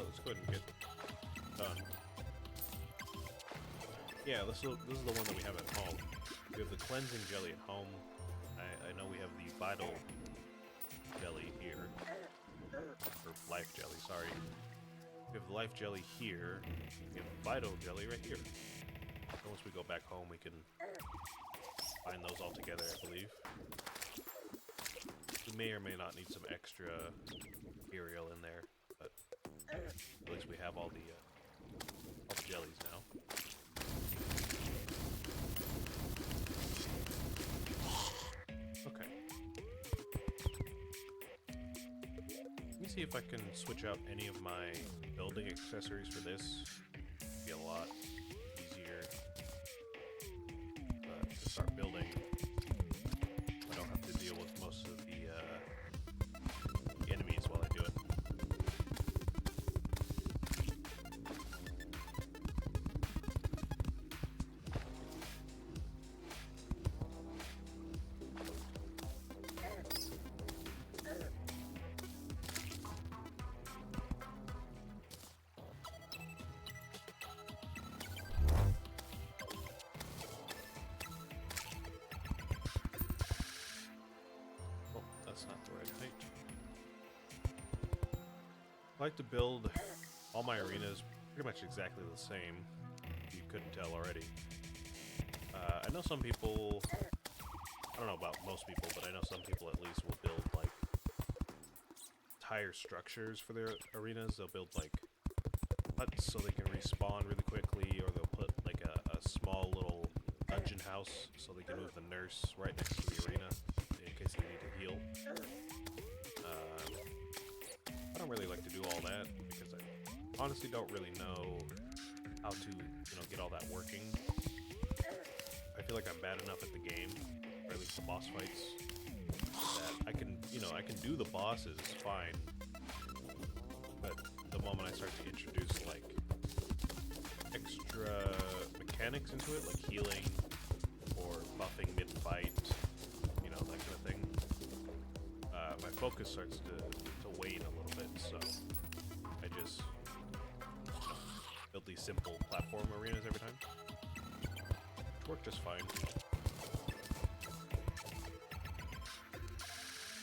let's go ahead and get done. Yeah, this is the one that we have at home. We have the cleansing jelly at home. I know we have the vital jelly here. Or life jelly, sorry. We have the life jelly here. We have the vital jelly right here. And once we go back home, we can find those all together, I believe. We may or may not need some extra material in there, but at least we have all the jellies now. Okay. Let me see if I can switch out any of my building accessories for this. It'd be a lot easier to start building. I don't have to deal with most of the enemies while I do it. That's not the right height. I like to build all my arenas pretty much exactly the same, if you couldn't tell already. I know some people, I don't know about most people, but I know some people at least will build like entire structures for their arenas. They'll build like huts so they can respawn really quickly, or they'll put like a small little dungeon house so they can move the nurse right next to the arena in case they need to heal. I don't really like to do all that because I honestly don't really know how to, get all that working. I feel like I'm bad enough at the game, or at least the boss fights, that I can do the bosses fine. But the moment I start to introduce like extra mechanics into it, like healing or buffing mid-fight, that kind of thing, my focus starts to wane a little bit, so I just build these simple platform arenas every time, which work just fine.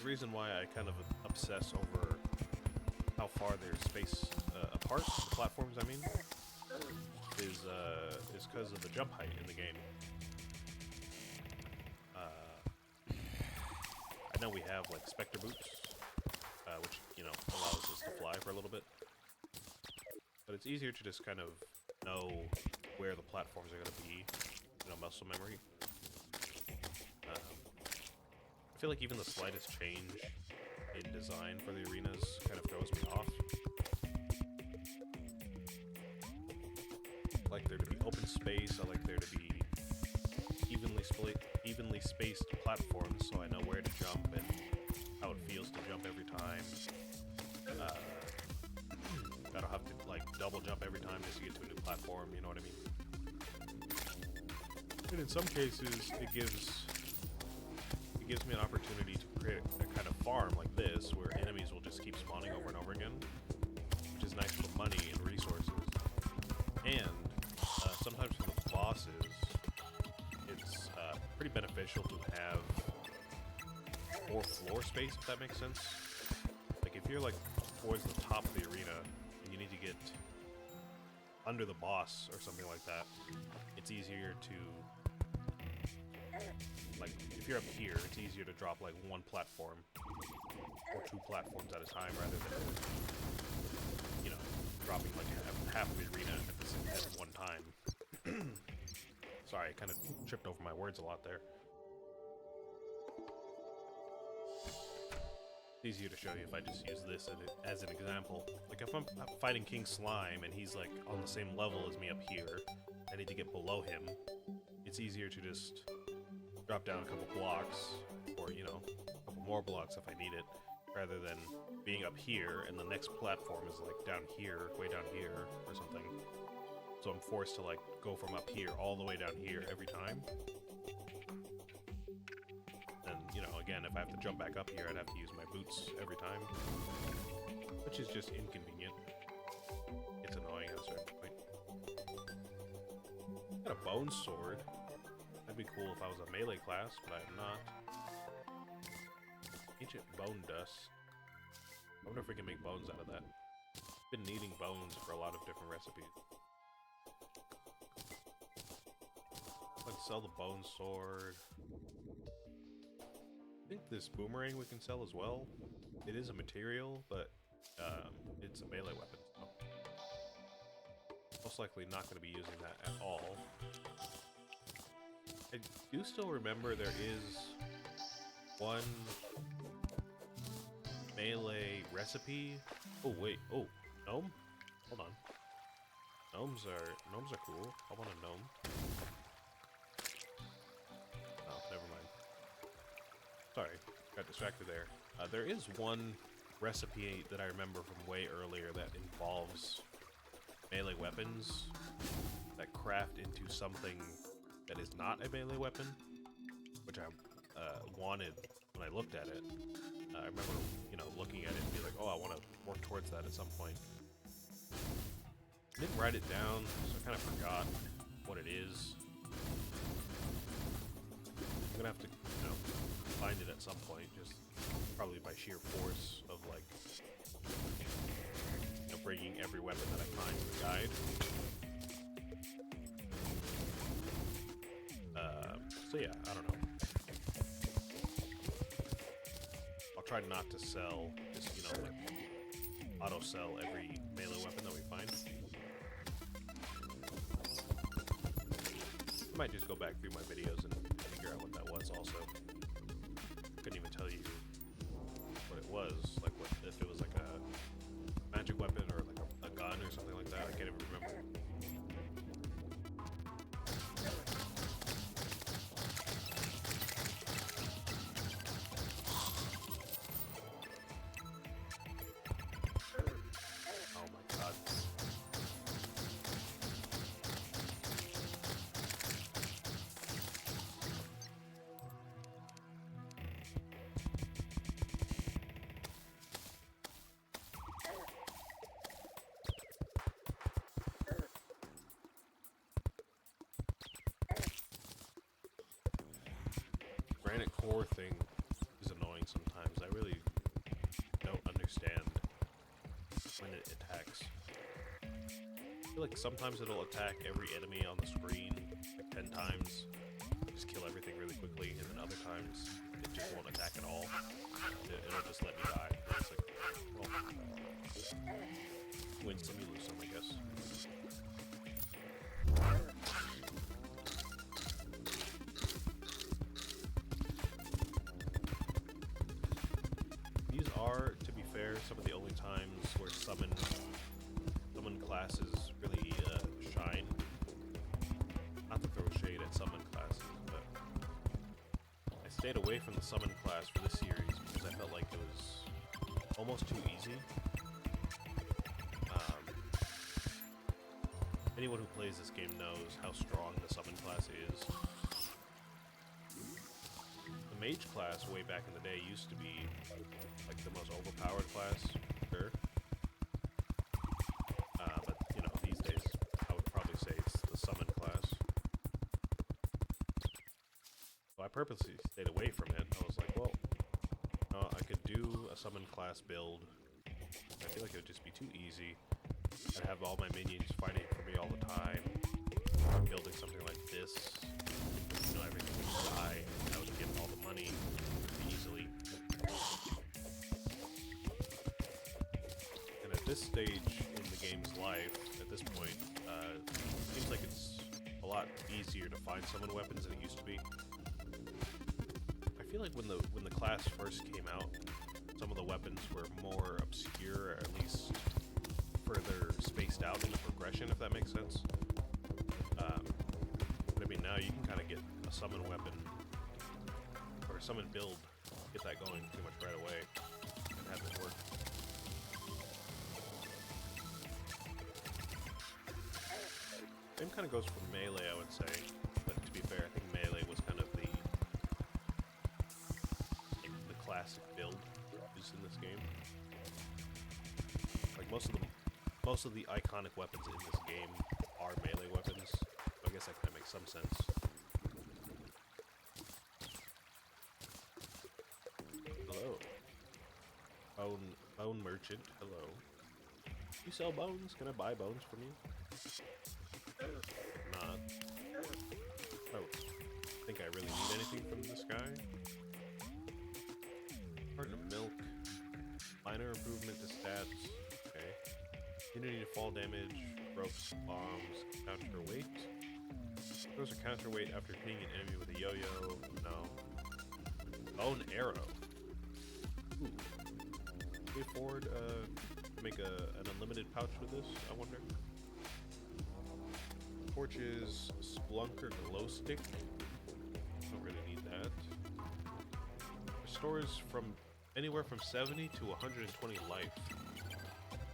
The reason why I kind of obsess over how far they're spaced apart, the platforms I mean, is because of the jump height in the game. I know we have like Spectre boots, which allows us to fly for a little bit, but it's easier to just kind of know where the platforms are going to be, muscle memory. I feel like even the slightest change in design for the arenas kind of throws me off. I like there to be open space. I like there to be evenly spaced platforms, so I know where to jump and how it feels to jump every time. I don't have to like double jump every time just to get to a new platform. You know what I mean? And in some cases, it gives me an opportunity to create a kind of farm like this, where enemies will just keep spawning over and over again, which is nice for money and resources. And sometimes for the bosses, it's pretty beneficial to have more floor space, if that makes sense. Like if you're like towards the top of the arena and you need to get under the boss or something like that, it's easier to, like if you're up here, it's easier to drop like one platform or two platforms at a time rather than dropping like half of the arena at one time. Sorry, I kind of tripped over my words a lot there. It's easier to show you if I just use this as an example. Like if I'm fighting King Slime and he's like on the same level as me up here, I need to get below him. It's easier to just drop down a couple blocks, or a couple more blocks if I need it, rather than being up here and the next platform is like down here, way down here or something. So I'm forced to like go from up here all the way down here every time. And again, if I have to jump back up here, I'd have to use my boots every time, which is just inconvenient. bone sword. That'd be cool if I was a melee class, but I'm not. Ancient bone dust. I wonder if we can make bones out of that. Been needing bones for a lot of different recipes. Let's sell the bone sword. I think this boomerang we can sell as well. It is a material, but it's a melee weapon. So most likely not going to be using that at all. I do still remember there is one melee recipe. Oh wait, oh, gnome? Hold on. Gnomes are cool. I want a gnome. Oh, never mind. Sorry, got distracted there. There is one recipe that I remember from way earlier that involves melee weapons that craft into something that is not a melee weapon, which I wanted when I looked at it. I remember, you know, looking at it and be like, oh, I want to work towards that at some point. I didn't write it down, so I kind of forgot what it is. I'm gonna have to, you know, find it at some point, just probably by sheer force of, like, you know, bringing every weapon that I find to the guide. So yeah, I don't know. I'll try not to sell, just, you know, like, auto-sell every melee weapon that we find. I might just go back through my videos and figure out what that was also. Couldn't even tell you what it was, like what, if it was like a magic weapon or like a gun or something like that. I can't even remember. Oh my god. Granite core thing is annoying sometimes. I really don't understand when it attacks. I feel like sometimes it'll attack every enemy on the screen like 10 times, just kill everything really quickly, and then other times it just won't attack at all. It'll just let me die. It's like, well, win some, you lose some, I guess. These are, to be fair, some of the only times where summon classes really shine. Not to throw shade at summon classes, but I stayed away from the summon class for this series because I felt like it was almost too easy. Anyone who plays this game knows how strong the summon class is. The mage class way back in the day used to be like the most overpowered class, sure. But you know, these days I would probably say it's the summon class. So I purposely stayed away from it. I was like, well, I could do a summon class build. I feel like it would just be too easy. I'd have all my minions fighting for me all the time. I'm building something like this. You know, everything would die. I would get all the money easily. And at this stage in the game's life, at this point, it seems like it's a lot easier to find summon weapons than it used to be. I feel like when the class first came out, some of the weapons were more obscure, or at least further spaced out in the progression, if that makes sense. But I mean, now you can kind of get a summon weapon or a summon build, get that going pretty much right away, and have it work. Same kind of goes for melee, I would say. But to be fair, I think melee was kind of the classic build used in this game. Like most of the iconic weapons in this game are melee weapons. I guess that kind of makes some sense. Hello. Bone merchant, hello. You sell bones? Can I buy bones from you? Not. I don't think I really need anything from this guy. Carton of milk. Minor improvement to stats. Okay. Immunity to fall damage. Ropes, bombs, counterweight. Throws a counterweight after hitting an enemy with a yo-yo. No. Bone arrow. Ooh. Can we afford to make an unlimited pouch with this, I wonder? Torches, Splunker glow stick. Don't really need that. Restores from anywhere from 70 to 120 life.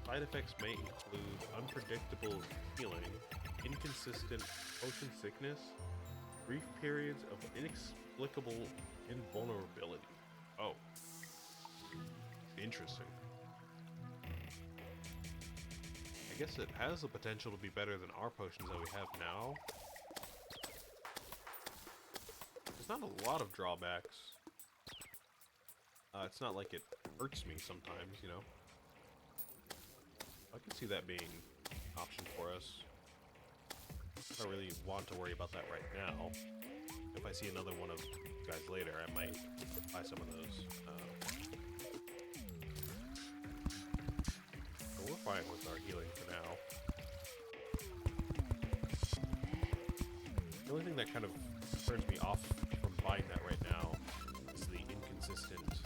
Side effects may include unpredictable healing, inconsistent potion sickness, brief periods of inexplicable invulnerability. Oh. Interesting. I guess it has the potential to be better than our potions that we have now. There's not a lot of drawbacks. It's not like it hurts me sometimes, you know. I can see that being an option for us. I don't really want to worry about that right now. If I see another one of you guys later, I might buy some of those. But we're fine with our healing for now. The only thing that kind of turns me off from buying that right now is the inconsistent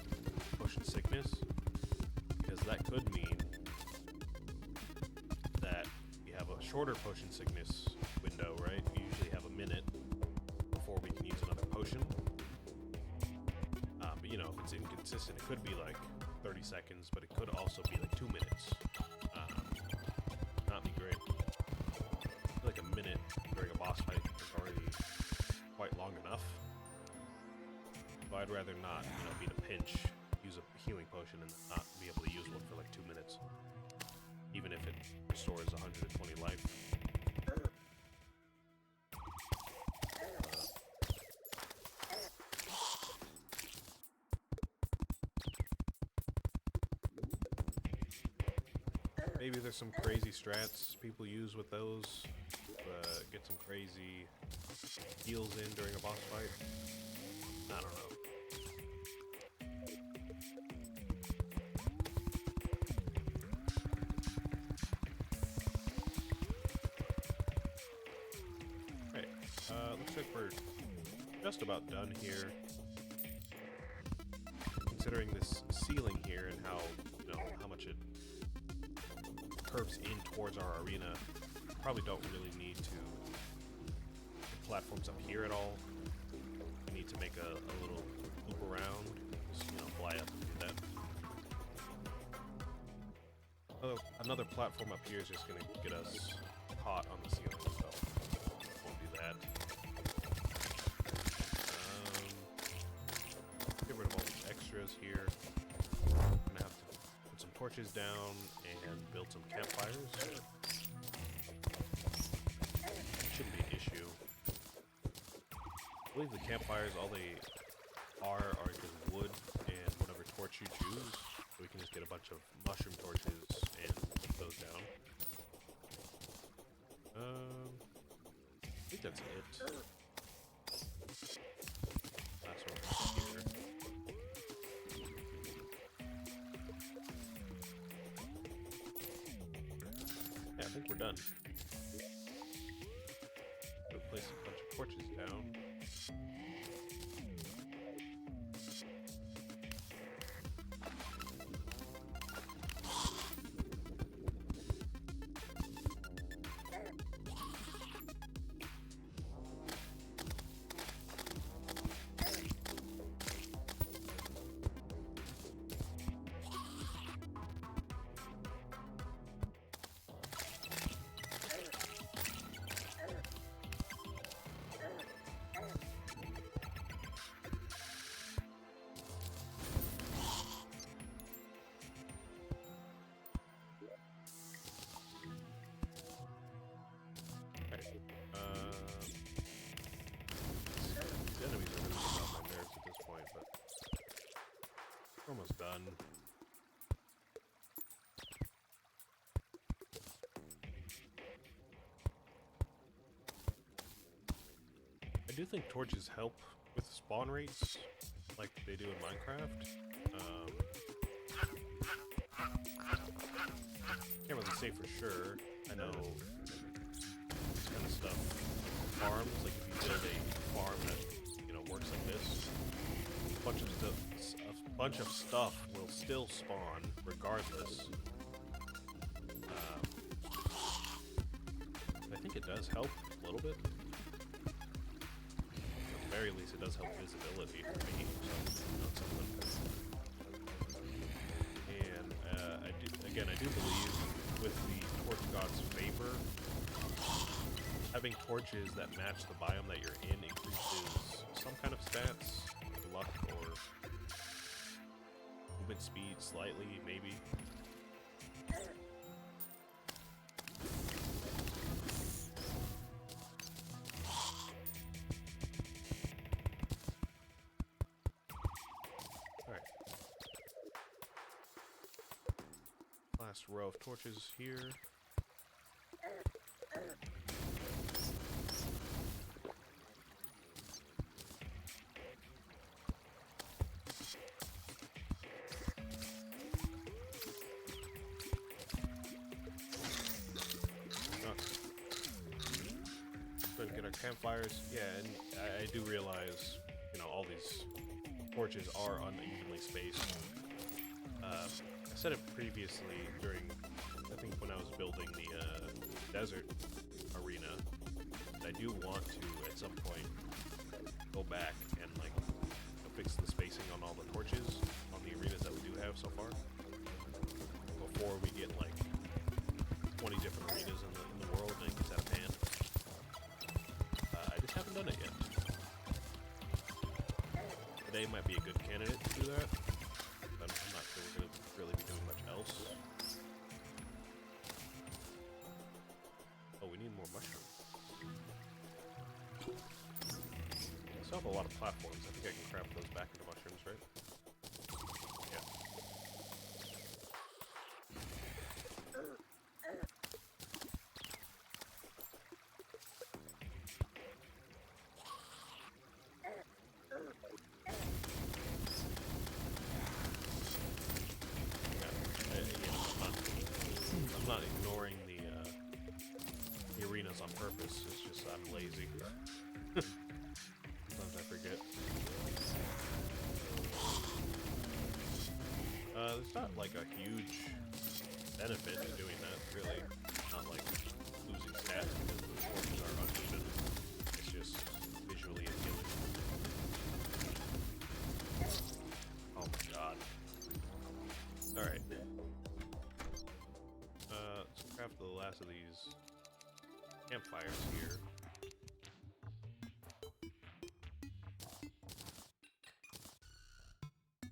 potion sickness, because that could mean that we have a shorter potion sickness window, right? We usually have a minute before we can use another potion. But you know, if it's inconsistent, it could be like 30 seconds, but it could also be like 2 minutes. Not be great. I feel like a minute during a boss fight is already quite long enough. So I'd rather not, you know, be in a pinch, use a healing potion and not be able to use one for like 2 minutes. Even if it restores 120 life. Maybe there's some crazy strats people use with those. Get some crazy heals in during a boss fight. I don't know. Looks like we're just about done here. Considering this ceiling here and how, you know, how much it curves in towards our arena, probably don't really need to put platforms up here at all. We need to make a little loop around, just, you know, fly up and do that. Another platform up here is just going to get us caught on the ceiling, so won't do that. Get rid of all these extras here. I'm going to have to put some torches down and build some campfires. Shouldn't be an issue. I believe the campfires, all they are just wood and whatever torch you choose. So we can just get a bunch of mushroom torches and put those down. I think that's it. Last one here. Yeah, I think we're done. We'll place a bunch of torches down. done. I do think torches help with spawn rates, like they do in Minecraft. Can't really say for sure. I know this kind of stuff. Farms, like if you build a farm that, you know, works like this, a bunch of stuff will still spawn regardless. I think it does help a little bit. At the very least, it does help visibility for me. So, you know, something. And I do believe with the Torch God's favor, having torches that match the biome that you're in increases some kind of stats, like luck or movement speed slightly, maybe. Alright. Last row of torches here. Get our campfires. Yeah, and I do realize, you know, all these torches are unevenly spaced. I said it previously during, I think when I was building the desert arena, I do want to, at some point, go back and, like, fix the spacing on all the torches on the arenas that we do have so far. Before we get, like, 20 different arenas in the world and it gets out of hand. I just haven't done it yet. Today might be a good candidate to do that, but I'm not sure we're going to really be doing much else. Oh, we need more mushrooms. I still have a lot of platforms. I think I can craft those back into mushrooms, right? Yeah. I'm not ignoring the arenas on purpose. It's just I'm lazy. Sometimes I forget. There's not like a huge benefit to doing that, really. Not like losing stats because the torches are uneven. It's just visually appealing. Oh my god. Alright. Let's craft the last of these campfires here.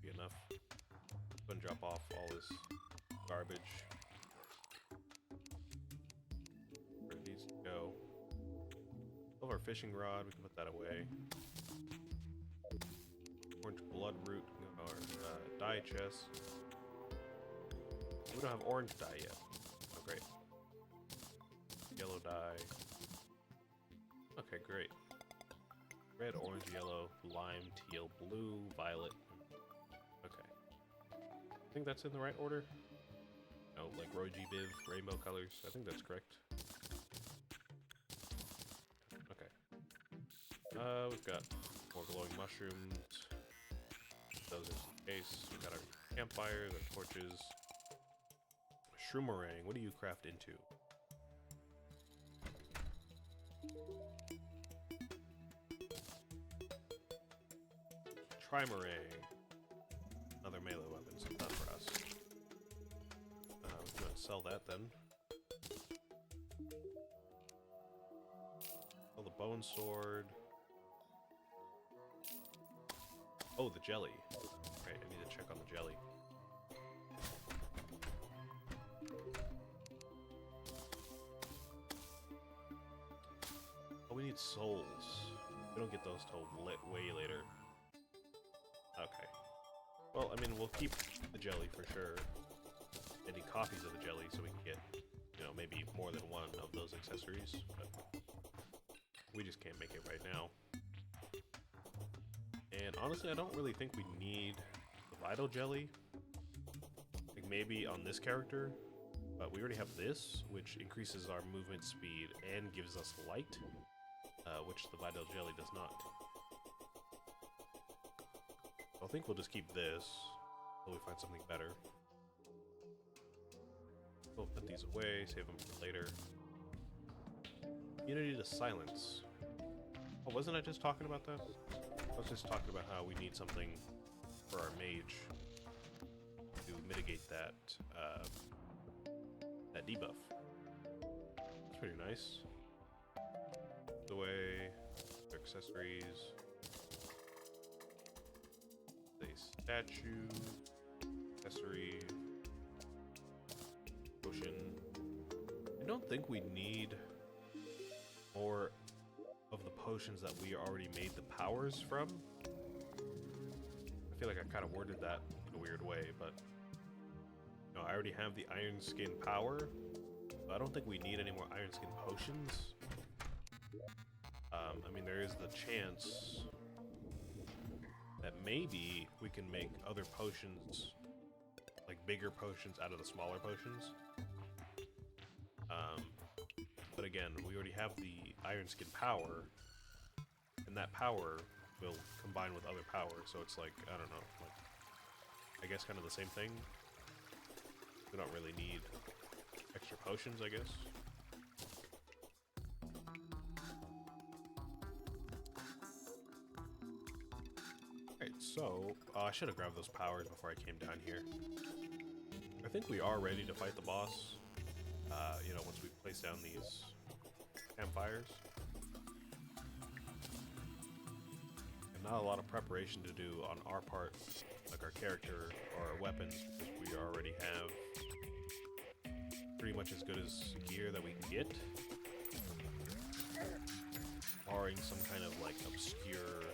Be enough. Go and drop off all this garbage. Where it needs to go. Silver fishing rod, we can put that away. Orange bloodroot, or dye chest. We don't have orange dye yet. Oh, great. Yellow dye. Okay, great. Red, orange, yellow, lime, teal, blue, violet. Okay. I think that's in the right order. No, like Roji Biv, rainbow colors. I think that's correct. Okay. We've got more glowing mushrooms. Those in case. We've got our campfires, our torches. Shroomerang, what do you craft into? Trimarang. Another melee weapon, so not for us. We're gonna sell that then. Oh, the bone sword. Oh, the jelly. Right, I need to check on the jelly. Oh, we need souls. We don't get those till way later. Okay. Well, I mean, we'll keep the jelly for sure. Any copies of the jelly so we can get, you know, maybe more than one of those accessories. But we just can't make it right now. And honestly, I don't really think we need the vital jelly. Like maybe on this character, but we already have this, which increases our movement speed and gives us light, which the vital jelly does not. So I think we'll just keep this until we find something better. We'll put these away, save them for later. Immunity to silence. Oh, wasn't I just talking about that? I was just talking about how we need something for our mage to mitigate that that debuff. That's pretty nice. The way accessories, a statue, accessory, potion. I don't think we need more of the potions that we already made the powers from. I feel like I kind of worded that in a weird way, but you know, I already have the Iron Skin power, so I don't think we need any more Iron Skin potions. I mean, there is the chance that maybe we can make other potions, like bigger potions out of the smaller potions. But again, we already have the Iron Skin power, and that power will combine with other power, so it's like, I don't know, like, I guess kind of the same thing. We don't really need extra potions, I guess. Alright, so, I should have grabbed those powers before I came down here. I think we are ready to fight the boss, you know, once we place down these campfires. And not a lot of preparation to do on our part, like our character or our weapons, because we already have pretty much as good as gear that we can get. Barring some kind of like obscure,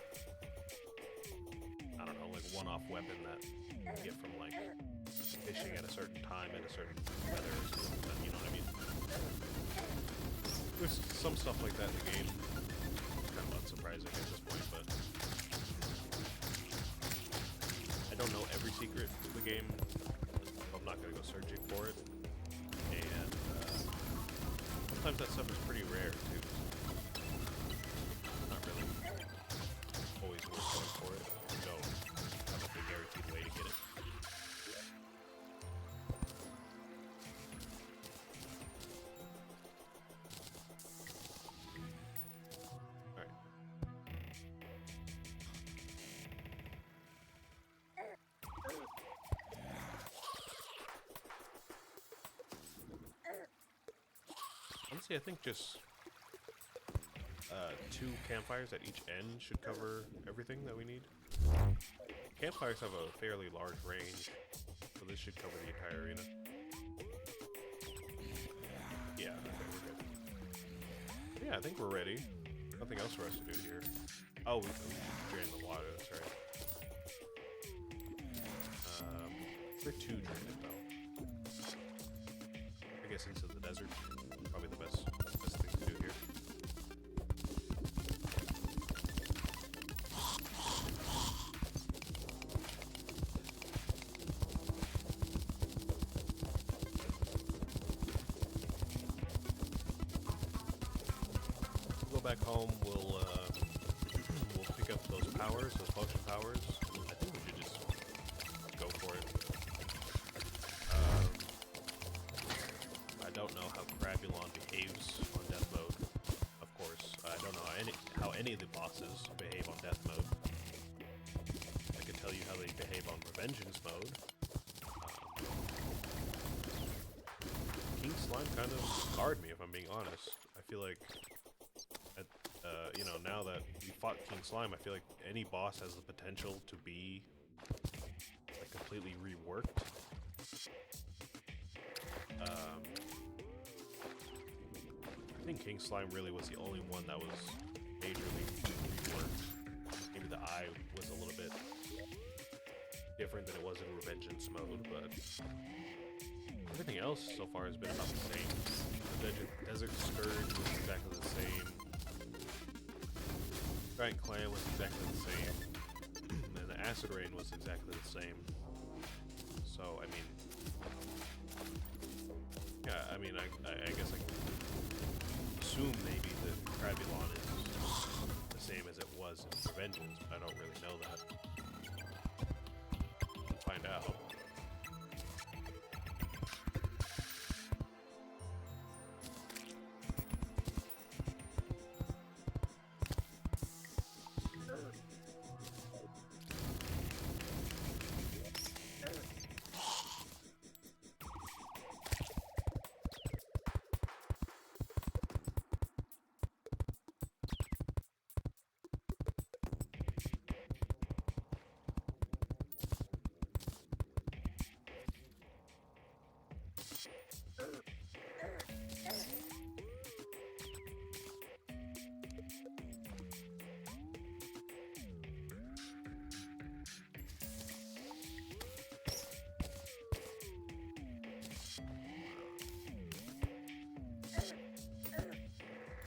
I don't know, like one-off weapon that you get from like fishing at a certain time in a certain weather or something like that, you know what I mean? There's some stuff like that in the game. Kind of unsurprising at this point, but I don't know every secret of the game, so I'm not going to go searching for it. And sometimes that stuff is pretty rare too. Not really always worth going for it. So have like a guaranteed way to get it. Alright. Honestly, I think just 2 campfires at each end should cover everything that we need. Campfires have a fairly large range, so this should cover the entire arena. Yeah, okay, we're good. Yeah, I think we're ready. Nothing else for us to do here. Oh, we drain the water, that's right. We're too drained though. I guess into the desert. Probably the best thing to do here. We'll go back home. We'll pick up those powers, those potion powers. I think we should just go for it. I don't know how Crabulon behaves on death mode, of course. I don't know how any of the bosses behave on death mode. I can tell you how they behave on revengeance mode. King Slime kind of scarred me, if I'm being honest. I feel like, you know, now that we fought King Slime, I feel like any boss has the potential to be like completely reworked. I think King Slime really was the only one that was majorly reworked. Maybe the eye was a little bit different than it was in Revengeance mode, but everything else so far has been about the same. The Desert Scourge was exactly the same. Giant Clan was exactly the same. And the Acid Rain was exactly the same. So, I mean... yeah, I mean, I guess I can assume maybe that Crabulon is the same as it was in Revengeance, but I don't really know that. We'll find out.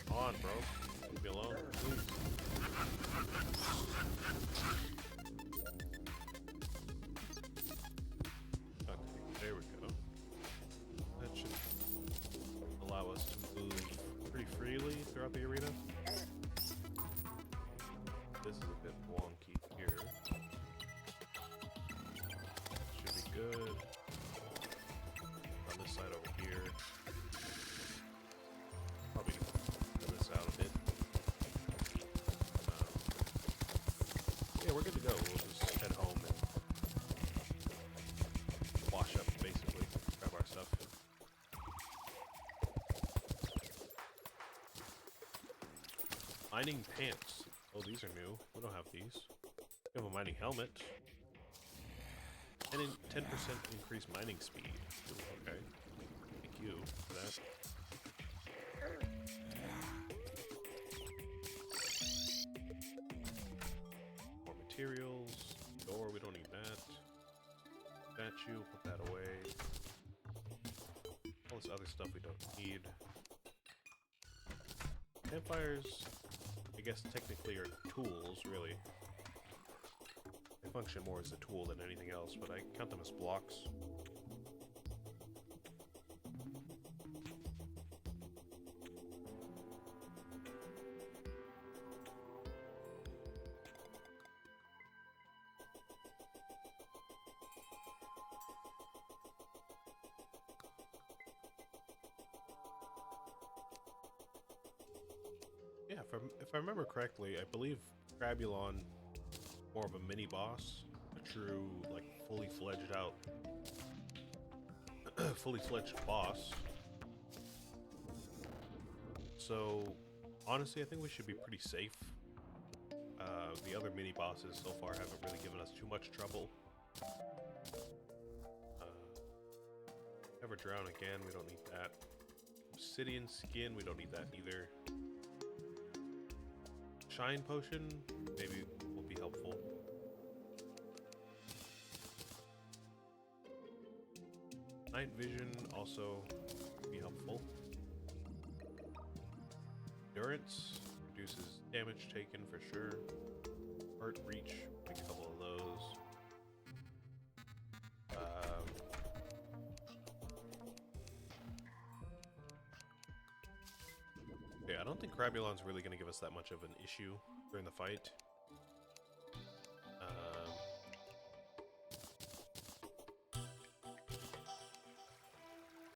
Come on, bro. Leave me alone, please. Okay, there we go. That should allow us to move pretty freely throughout the arena. This is a bit wonky here. Should be good. On this side over here. Probably cut this out a bit. Yeah, we're good to go. We'll just head home and wash up, basically. Grab our stuff. Mining pants. Oh, these are new. We don't have these. We have a mining helmet. And 10% increased mining speed. Ooh, okay. Thank you for that. More materials. Door, we don't need that. Statue, put that away. All this other stuff we don't need. Campfires, I guess technically are tools, really. They function more as a tool than anything else, but I count them as blocks. Yeah, if I remember correctly, I believe Crabulon more of a mini boss, a true like fully fledged out, fully fledged boss. So honestly, I think we should be pretty safe. The other mini bosses so far haven't really given us too much trouble. Never drown again. We don't need that. Obsidian skin. We don't need that either. Shine potion, maybe will be helpful. Night vision also be helpful. Endurance reduces damage taken for sure. Heart reach, make a couple of those. Yeah, I don't think Crabulon's really going to give us that much of an issue during the fight.